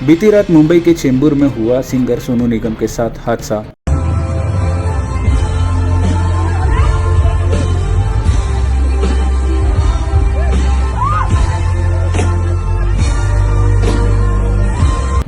बीती रात मुंबई के चेंबूर में हुआ सिंगर सोनू निगम के साथ हादसा।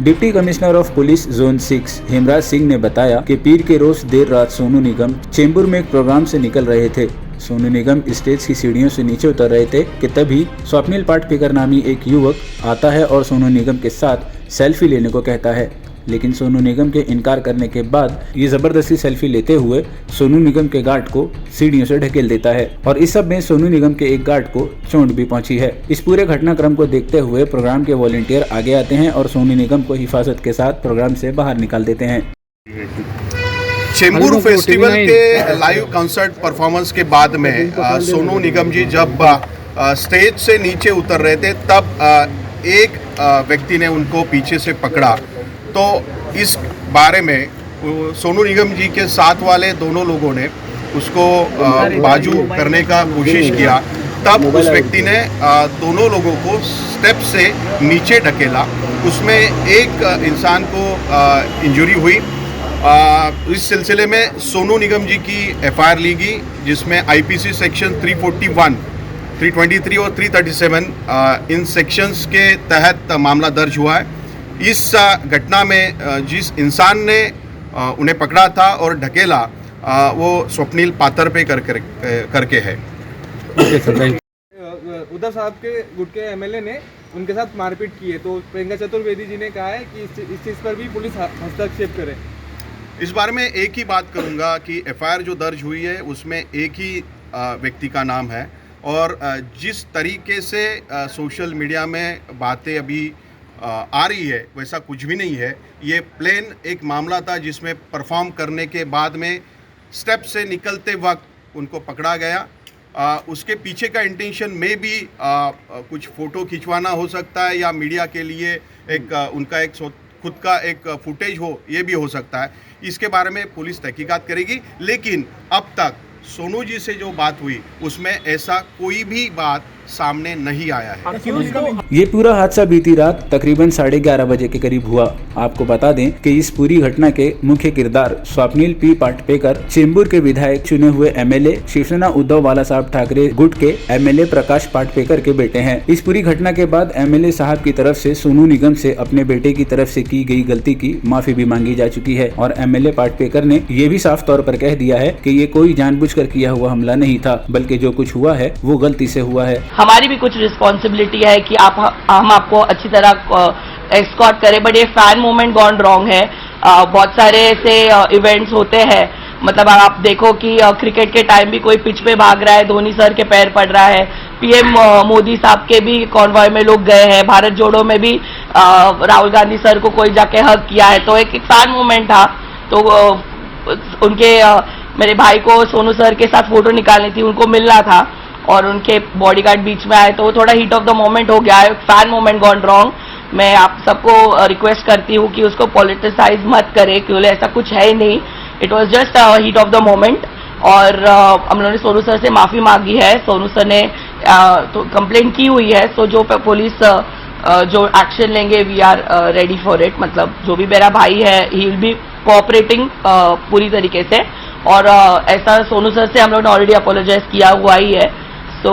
Deputy commissioner of police zone 6 Hemraj Singh ने बताया कि पीर के रोज देर रात सोनू निगम चेंबूर में एक प्रोग्राम से निकल रहे थे। सोनू निगम स्टेज की सीढ़ियों से नीचे उतर रहे थे कि तभी स्वप्निल पाटपेकर नामी एक युवक आता है और सोनू निगम के साथ सेल्फी लेने को कहता है, लेकिन सोनू निगम के इनकार करने के बाद ये जबरदस्ती सेल्फी लेते हुए सोनू निगम के गार्ड को सीढ़ियों से ढकेल देता है और इस सब में सोनू निगम के एक गार्ड को चोट भी पहुंची है। इस पूरे घटनाक्रम को देखते हुए प्रोग्राम के वॉलंटियर आगे आते हैं और सोनू निगम को हिफाजत के साथ प्रोग्राम से बाहर निकाल देते हैं। चेंबूर फेस्टिवल के लाइव कंसर्ट परफॉर्मेंस के बाद में सोनू निगम जी जब स्टेज से नीचे उतर रहे थे तब एक व्यक्ति ने उनको पीछे से पकड़ा। तो इस बारे में सोनू निगम जी के साथ वाले दोनों लोगों ने उसको बाजू करने का कोशिश किया। तब उस व्यक्ति ने दोनों लोगों को स्टेप से नीचे ढकेला। उसमें एक इंसान को इंजरी हुई। इस सिलसिले में सोनू निगम जी की एफआईआर ली गई, जिसमें आईपीसी सेक्शन 341, 323 और 337 इन सेक्शंस के तहत मामला दर्ज हुआ है। इस घटना में जिस इंसान ने उन्हें पकड़ा था और ढकेला वो स्वप्निल पातरपेकर करके है। उद्धव साहब के गुट के एमएलए ने उनके साथ मारपीट की है, तो प्रियंका चतुर्वेदी जी ने कहा है कि इस चीज़ पर भी पुलिस हस्तक्षेप करे। इस बारे में एक ही बात करूंगा कि एफआईआर जो दर्ज हुई है उसमें एक ही व्यक्ति का नाम है और जिस तरीके से सोशल मीडिया में बातें अभी आ रही है वैसा कुछ भी नहीं है। ये प्लेन एक मामला था जिसमें परफॉर्म करने के बाद में स्टेप से निकलते वक्त उनको पकड़ा गया। उसके पीछे का इंटेंशन में भी कुछ फ़ोटो खिंचवाना हो सकता है या मीडिया के लिए एक उनका एक खुद का एक फुटेज हो, ये भी हो सकता है। इसके बारे में पुलिस तहकीकात करेगी, लेकिन अब तक सोनू जी से जो बात हुई उसमें ऐसा कोई भी बात सामने नहीं आया है। ये पूरा हादसा बीती रात तकरीबन 11:30 बजे के करीब हुआ। आपको बता दें कि इस पूरी घटना के मुख्य किरदार स्वप्निल पी पाटपेकर, चेंबूर के विधायक चुने हुए एमएलए शिवसेना उद्धव बाला साहब ठाकरे गुट के एमएलए प्रकाश पाटपेकर के बेटे हैं। इस पूरी घटना के बाद एमएलए साहब की तरफ से सोनू निगम से अपने बेटे की तरफ से की गई गलती की माफी भी मांगी जा चुकी है और एमएलए पाटपेकर ने ये भी साफ तौर पर कह दिया है कि ये कोई जानबूझकर किया हुआ हमला नहीं था, बल्कि जो कुछ हुआ है वो गलती से हुआ है। हमारी भी कुछ रिस्पॉन्सिबिलिटी है कि हम आपको अच्छी तरह एस्कॉर्ट करें, बट ये फैन मूवमेंट गॉन रॉन्ग है। बहुत सारे ऐसे इवेंट्स होते हैं, मतलब आप देखो कि क्रिकेट के टाइम भी कोई पिच पे भाग रहा है, धोनी सर के पैर पड़ रहा है, पीएम मोदी साहब के भी कॉन्वॉय में लोग गए हैं, भारत जोड़ो में भी राहुल गांधी सर को कोई जाके हक किया है। तो एक फैन मूवमेंट था, तो उनके मेरे भाई को सोनू सर के साथ फोटो निकालनी थी, उनको मिलना था और उनके बॉडीगार्ड बीच में आए, तो वो थोड़ा हीट ऑफ द मोमेंट हो गया है, फैन मोमेंट गॉन रॉन्ग। मैं आप सबको रिक्वेस्ट करती हूँ कि उसको पॉलिटिसाइज मत करें, क्योंकि ऐसा कुछ है ही नहीं, it was just heat of the moment. और हम लोगों ने सोनू सर से माफ़ी मांगी है, सोनू सर ने तो कंप्लेंट की हुई है। सो जो पुलिस जो एक्शन लेंगे we are ready for it. मतलब जो भी मेरा भाई है ही विल बी कोऑपरेटिंग पूरी तरीके से, और ऐसा सोनू सर से हम लोग ने ऑलरेडी अपोलोजाइज किया हुआ ही है। सो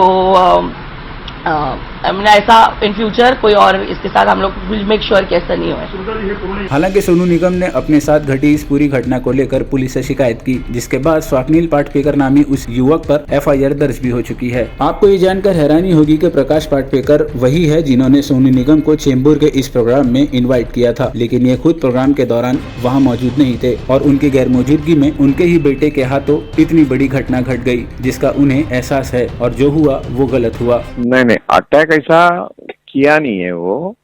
ऐसा इन फ्यूचर कोई और इसके साथ हम लोग विल मेक श्योर कि ऐसा नहीं हो। हालांकि सोनू निगम ने अपने साथ घटी इस पूरी घटना को लेकर पुलिस से शिकायत की, जिसके बाद स्वप्निल पाटपेकर नामी उस युवक पर एफआईआर दर्ज भी हो चुकी है। आपको ये जानकर हैरानी होगी कि प्रकाश पाटपेकर वही है जिन्होंने सोनू निगम को चेंबूर के इस प्रोग्राम में इनवाइट किया था, लेकिन ये खुद प्रोग्राम के दौरान वहाँ मौजूद नहीं थे और उनकी गैर मौजूदगी में उनके ही बेटे के हाथों इतनी बड़ी घटना घट गई, जिसका उन्हें एहसास है और जो हुआ वो गलत हुआ। नहीं, अटैक ऐसा किया नहीं है वो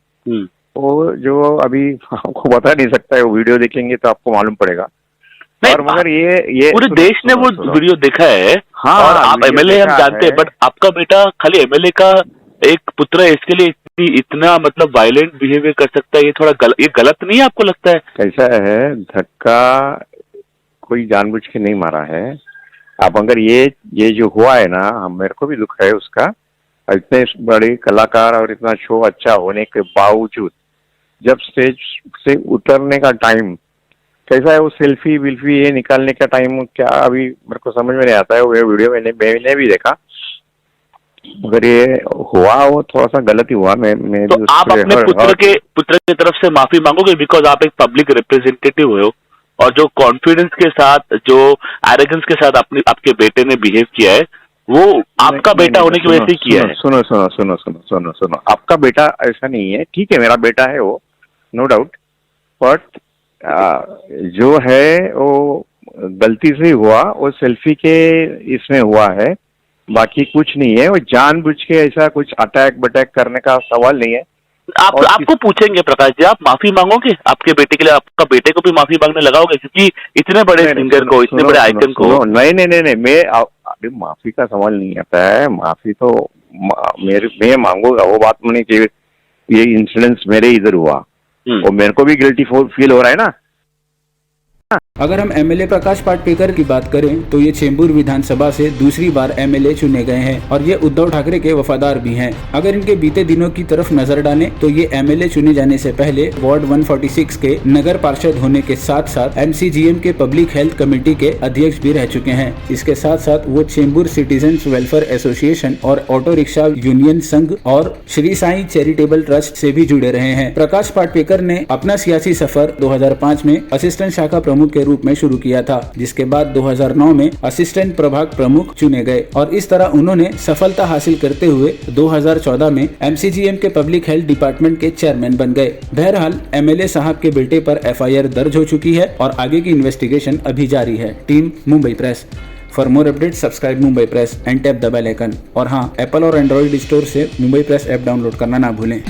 जो अभी आपको बता नहीं सकता है, वो वीडियो देखेंगे तो आपको मालूम पड़ेगा। और मगर ये पूरे देश ने वो वीडियो देखा है। हाँ, और आप एमएलए हम जानते हैं, बट आपका बेटा खाली एमएलए का एक पुत्र है, इसके लिए इतना मतलब वायलेंट बिहेवियर कर सकता है, ये थोड़ा ये गलत नहीं है आपको लगता है? कैसा है, धक्का कोई जानबूझ के नहीं मारा है। अब अगर ये जो हुआ है ना, मेरे को भी दुख है उसका। इतने बड़े कलाकार और इतना शो अच्छा होने के बावजूद जब स्टेज से उतरने का टाइम कैसा है, वो सेल्फी विल्फी ये निकालने का टाइम क्या, अभी मेरे को समझ में नहीं आता है। वो वीडियो मैंने भी देखा, मगर ये हुआ वो थोड़ा सा गलत ही हुआ। मैं तो आप अपने पुत्र के तरफ से माफी मांगोगे, बिकॉज आप एक पब्लिक रिप्रेजेंटेटिव हो, और जो कॉन्फिडेंस के साथ, जो एरोगेंस के साथ आपके बेटे ने बिहेव किया है, वो आपका बेटा होने की वजह से किया है। सुनो, आपका बेटा ऐसा नहीं है, ठीक है, मेरा बेटा है वो, नो डाउट, बट जो है वो गलती से हुआ, वो सेल्फी के इसमें हुआ है, बाकी कुछ नहीं है। वो जानबूझ के ऐसा कुछ अटैक बटैक करने का सवाल नहीं है। आपको पूछेंगे प्रकाश जी, आप माफी मांगोगे आपके बेटे के लिए? आपका बेटे को भी माफी मांगने लगाओगे? क्योंकि इतने बड़े सिंगर को, इतने बड़े आइकन को। नहीं, मैं अभी माफी का सवाल नहीं आता है। माफी तो मैं मांगूंगा, वो बात नहीं चाहिए। ये इंसिडेंस मेरे इधर हुआ और मेरे को भी गिल्टी फील हो रहा है ना। अगर हम एमएलए प्रकाश पाटपेकर की बात करें तो ये चेंबूर विधानसभा से दूसरी बार एमएलए चुने गए हैं और ये उद्धव ठाकरे के वफादार भी हैं। अगर इनके बीते दिनों की तरफ नजर डालें तो ये एमएलए चुने जाने से पहले वार्ड 146 के नगर पार्षद होने के साथ साथ एमसीजीएम के पब्लिक हेल्थ कमेटी के अध्यक्ष भी रह चुके हैं। इसके साथ साथ वो चेंबूर सिटीजन्स वेलफेयर एसोसिएशन और ऑटो रिक्शा यूनियन संघ और श्री साई चैरिटेबल ट्रस्ट से भी जुड़े रहे हैं। प्रकाश पाटपेकर ने अपना सियासी सफर 2005 में असिस्टेंट शाखा प्रमुख के रूप में शुरू किया था, जिसके बाद 2009 में असिस्टेंट प्रभाग प्रमुख चुने गए और इस तरह उन्होंने सफलता हासिल करते हुए 2014 में एमसीजीएम के पब्लिक हेल्थ डिपार्टमेंट के चेयरमैन बन गए। बहरहाल एमएलए साहब के बेटे पर एफआईआर दर्ज हो चुकी है और आगे की इन्वेस्टिगेशन अभी जारी है। Team Mumbai press. For more update subscribe Mumbai press and tap the bell icon. और हाँ, एप्पल और एंड्रॉइड स्टोर से मुंबई प्रेस ऐप डाउनलोड करना ना भूलें।